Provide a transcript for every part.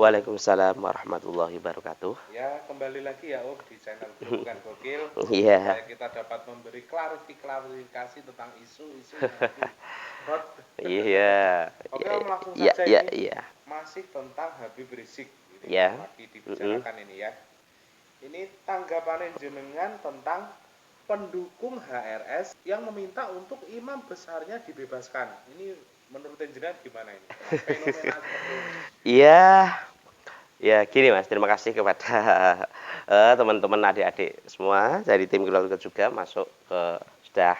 Waalaikumsalam warahmatullahi wabarakatuh. Ya, kembali lagi ya Om di channel Grobogan Gokil. Iya. Supaya kita dapat memberi klarifikasi tentang isu-isu yang lagi hot. Iya. Oke Om, langsung Iya, saja iya, ini iya. masih tentang Habib Rizik ini Ya. lagi dibicarakan ini ya. Ini tanggapan jenengan tentang pendukung HRS yang meminta untuk imam besarnya dibebaskan. Ini menurut jenengan gimana ini? Fenomena seperti ini. Iya. Ya, gini Mas, terima kasih kepada teman-teman adik-adik semua dari tim keluarga juga masuk sudah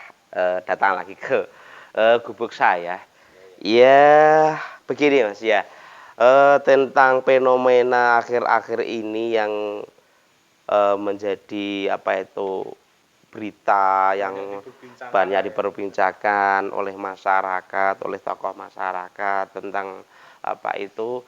datang lagi ke gubuk saya. Ya, begini Mas ya. Tentang fenomena akhir-akhir ini yang menjadi berita yang banyak diperbincangkan oleh masyarakat, oleh tokoh masyarakat tentang itu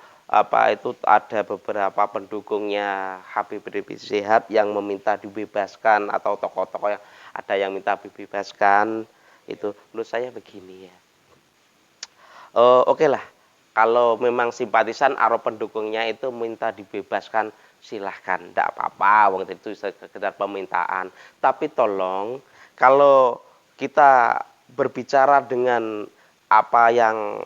ada beberapa pendukungnya Habib Rizik Syihab yang meminta dibebaskan, atau tokoh-tokoh yang ada yang minta dibebaskan. Itu menurut saya begini ya. Oke lah, kalau memang simpatisan atau pendukungnya itu minta dibebaskan, silahkan, tidak apa-apa, wong itu sekedar permintaan. Tapi tolong, kalau kita berbicara dengan yang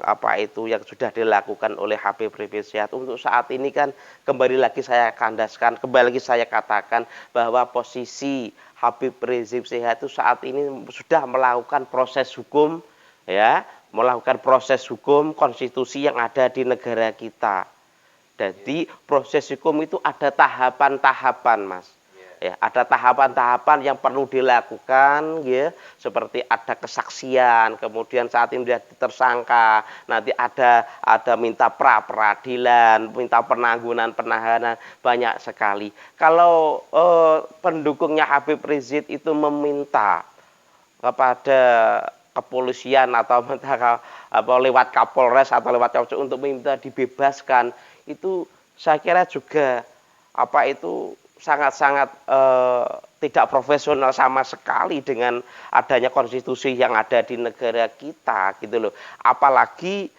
sudah dilakukan oleh Habib Rizik Syihab untuk saat ini kan, kembali lagi saya katakan bahwa posisi Habib Rizik Syihab itu saat ini sudah melakukan proses hukum, ya, melakukan proses hukum konstitusi yang ada di negara kita. Jadi proses hukum itu ada tahapan-tahapan, Mas. Ya, ada tahapan-tahapan yang perlu dilakukan, ya, seperti ada kesaksian, kemudian saat ini dia tersangka, nanti ada minta peradilan, minta penahanan, banyak sekali. Kalau pendukungnya Habib Rizik itu meminta kepada kepolisian atau lewat Kapolres atau lewat Kapolres untuk meminta dibebaskan, itu saya kira juga sangat-sangat tidak profesional sama sekali dengan adanya konstitusi yang ada di negara kita, gitu loh. Apalagi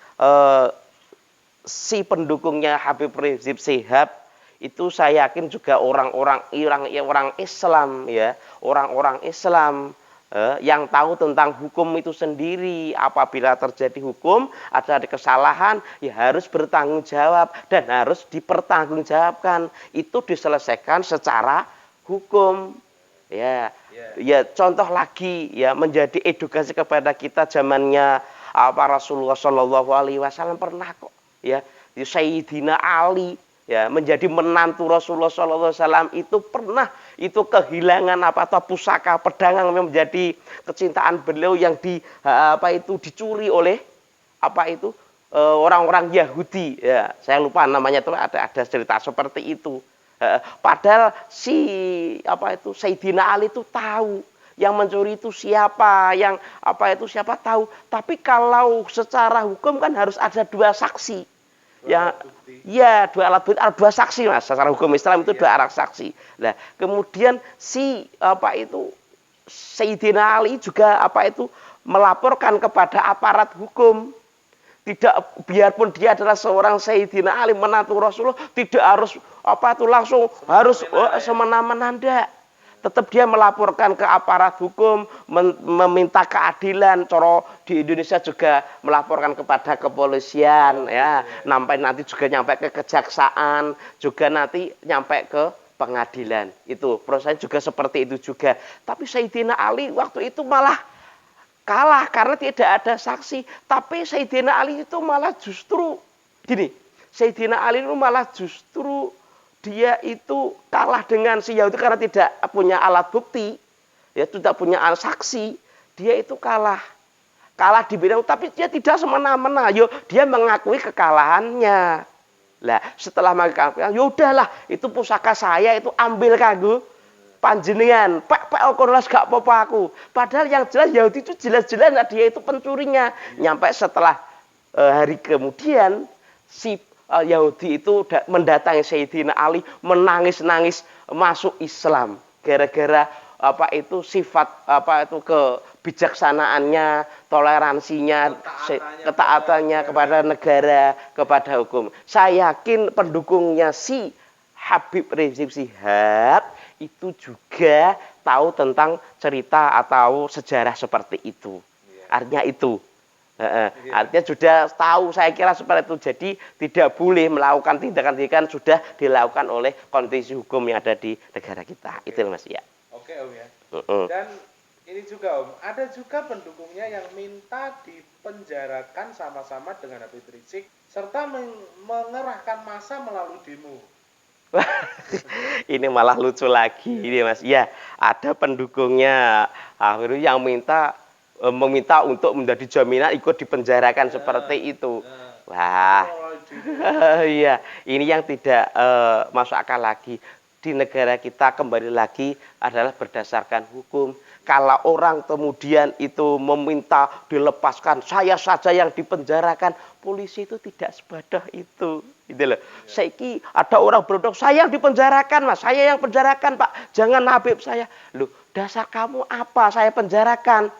si pendukungnya Habib Rizik Syihab itu saya yakin juga orang Islam, ya, orang-orang Islam yang tahu tentang hukum itu sendiri. Apabila terjadi hukum, ada kesalahan, ya harus bertanggung jawab dan harus dipertanggungjawabkan. Itu diselesaikan secara hukum. Ya, contoh lagi, ya, menjadi edukasi kepada kita zamannya Rasulullah Shallallahu Alaihi Wasallam pernah kok, ya, Sayyidina Ali, ya, menjadi menantu Rasulullah Shallallahu Alaihi Wasallam itu pernah kehilangan pusaka pedang yang menjadi kecintaan beliau yang dicuri oleh orang-orang Yahudi, ya, saya lupa namanya, itu ada cerita seperti itu. Padahal Sayyidina Ali itu tahu yang mencuri itu siapa, siapa tahu. Tapi kalau secara hukum kan harus ada dua saksi. Dua alat bukti, dua saksi, Mas. Secara hukum Islam itu dua alat saksi. Nah, kemudian Sayyidina Ali juga melaporkan kepada aparat hukum. Tidak, biarpun dia adalah seorang Sayyidina Ali, menantu Rasulullah, tidak harus langsung harus semena-mena, enggak. Tetap dia melaporkan ke aparat hukum, meminta keadilan. Coro di Indonesia juga melaporkan kepada kepolisian, ya, nanti juga nyampe ke kejaksaan, juga nanti nyampe ke pengadilan. Itu proses juga seperti itu juga. Tapi Sayyidina Ali waktu itu malah kalah karena tidak ada saksi. Tapi Sayyidina Ali itu malah justru gini, Sayyidina Ali itu malah justru dia itu kalah dengan si Yahudi karena tidak punya alat bukti, ya, tidak punya alat saksi. Dia itu kalah di bidang, tapi dia tidak semena-mena. Dia mengakui kekalahannya. Lah, setelah mengakui, ya udahlah, itu pusaka saya, itu ambil kanggo panjenengan. Pak konolas gak apa-apa aku. Padahal yang jelas Yahudi itu jelas-jelas dia itu pencurinya. Nyampe setelah hari kemudian si Yahudi itu mendatangi Sayyidina Ali, menangis-nangis masuk Islam gara-gara sifat kebijaksanaannya, toleransinya, ketaatannya kepada negara, kepada hukum. Saya yakin pendukungnya si Habib Rizik Syihab itu juga tahu tentang cerita atau sejarah seperti itu. Artinya itu. Artinya sudah tahu, saya kira seperti itu. Jadi tidak boleh melakukan tindakan-tindakan sudah dilakukan oleh kondisi hukum yang ada di negara kita. Itu Mas ya. Oke Om ya. Dan ini juga Om, ada juga pendukungnya yang minta dipenjarakan sama-sama dengan Habib Rizik serta mengerahkan massa melalui demo. Ini malah lucu lagi ini Mas. Ya, ada pendukungnya Habib yang meminta untuk menjadi jaminan ikut dipenjarakan seperti itu. Wah, iya, ini yang tidak masuk akal lagi. Di negara kita kembali lagi adalah berdasarkan hukum. Kalau orang kemudian itu meminta dilepaskan, saya saja yang dipenjarakan, polisi itu tidak sebadah itu. Gitu loh. Saiki ada orang berodong, saya yang dipenjarakan Mas, saya yang penjarakan Pak, jangan Habib saya. Loh, dasar kamu apa saya penjarakan?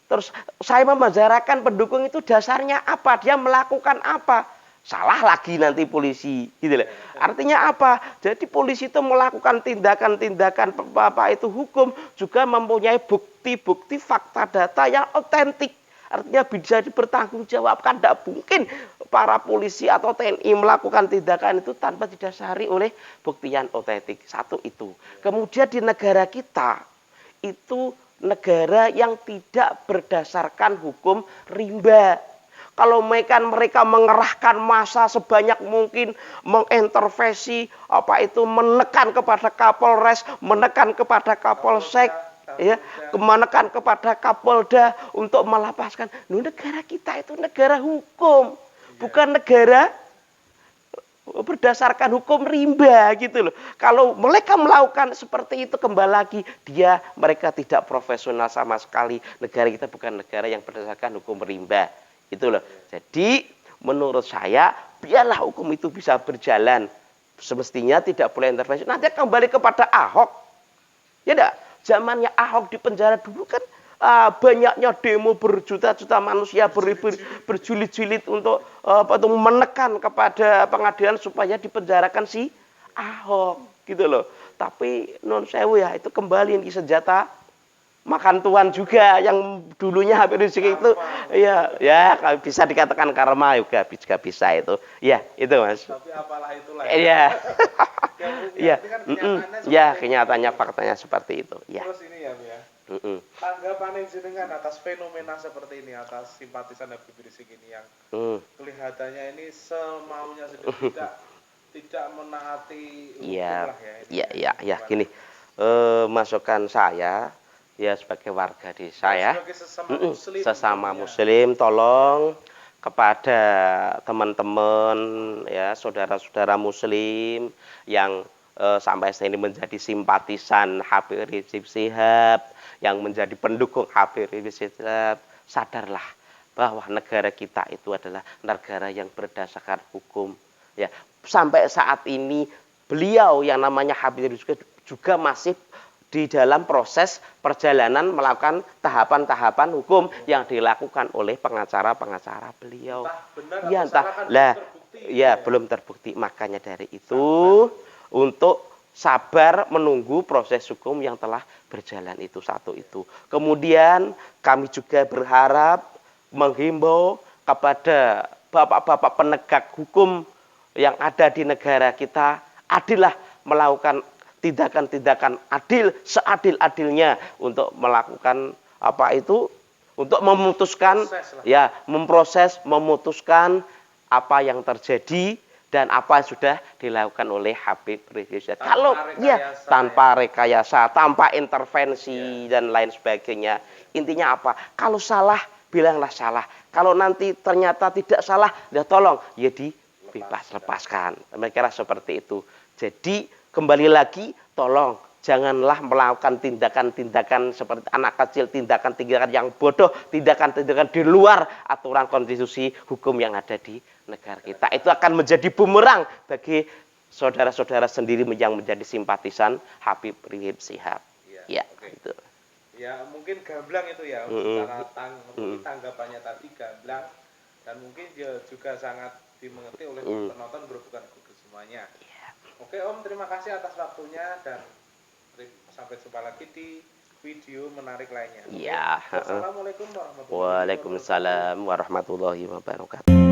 Terus saya memenjarakan pendukung itu dasarnya apa? Dia melakukan apa? Salah lagi nanti polisi, gitu loh. Artinya apa? Jadi polisi itu melakukan tindakan-tindakan apa itu hukum juga mempunyai bukti-bukti fakta data yang otentik. Artinya bisa dipertanggungjawabkan. Tidak mungkin para polisi atau TNI melakukan tindakan itu tanpa didasari oleh bukti yang otentik. Satu itu. Kemudian di negara kita itu negara yang tidak berdasarkan hukum rimba. Kalau mereka mengerahkan massa sebanyak mungkin, mengintervensi apa itu, menekan kepada Kapolres, menekan kepada Kapolsek, ya, menekan kepada Kapolda untuk melepaskan. Negara kita itu negara hukum, bukan negara berdasarkan hukum rimba gitu loh. Kalau mereka melakukan seperti itu kembali lagi mereka tidak profesional sama sekali. Negara kita bukan negara yang berdasarkan hukum rimba. Gitu loh. Jadi menurut saya biarlah hukum itu bisa berjalan. Semestinya tidak boleh intervensi. Nanti kembali kepada Ahok. Ya enggak? Zamannya Ahok di penjara dulu kan banyaknya demo berjuta-juta manusia berjilid-jilid untuk menekan kepada pengadilan supaya dipenjarakan si Ahok gitu loh. Tapi non sewu ya itu kembali ke senjata makan tuan juga yang dulunya Habib Rizik itu ya bisa dikatakan karma juga bisa itu. Ya, itu Mas. Tapi apalah itulah ya. Iya. Ya, Kenyataannya faktanya seperti itu. Ya. Terus ini ya, tanggapan jenengan atas fenomena seperti ini, atas simpatisan Habib Rizik ini yang kelihatannya ini semaunya sendiri tidak menaati hukum lah ya. Iya, gini. Masukan saya ya sebagai warga desa ya. Sesama muslim tolong kepada teman-teman ya, saudara-saudara muslim yang sampai saat ini menjadi simpatisan Habib Rizik Syihab, yang menjadi pendukung Habib Rizik Syihab, sadarlah bahwa negara kita itu adalah negara yang berdasarkan hukum. Ya, sampai saat ini beliau yang namanya Habib Rizik juga masih di dalam proses perjalanan melakukan tahapan-tahapan hukum yang dilakukan oleh pengacara-pengacara beliau. Belum terbukti. Makanya dari itu untuk sabar menunggu proses hukum yang telah berjalan itu satu itu. Kemudian kami juga berharap menghimbau kepada bapak-bapak penegak hukum yang ada di negara kita, adillah melakukan tindakan-tindakan adil seadil-adilnya untuk melakukan untuk memutuskan memutuskan apa yang terjadi dan apa yang sudah dilakukan oleh Habib Rizik Syihab. Kalau tanpa rekayasa, tanpa intervensi dan lain sebagainya. Intinya apa? Kalau salah, bilanglah salah. Kalau nanti ternyata tidak salah, ya tolong ya lepaskan. Mereka seperti itu. Jadi kembali lagi, tolong janganlah melakukan tindakan-tindakan seperti anak kecil, tindakan-tindakan yang bodoh, tindakan-tindakan di luar aturan konstitusi hukum yang ada di negara kita. Itu akan menjadi bumerang bagi saudara-saudara sendiri yang menjadi simpatisan Habib Rizik Syihab. Ya, itu. Ya mungkin gamblang itu ya, secara mungkin tanggapannya tadi gamblang, dan mungkin dia juga sangat dimengerti oleh penonton Grobogan Google semuanya. Oke Om, terima kasih atas waktunya, dan sampai jumpa lagi di video menarik lainnya. Oke? Iya, heeh. Wassalamualaikum warahmatullahi wabarakatuh. Waalaikumsalam warahmatullahi wabarakatuh.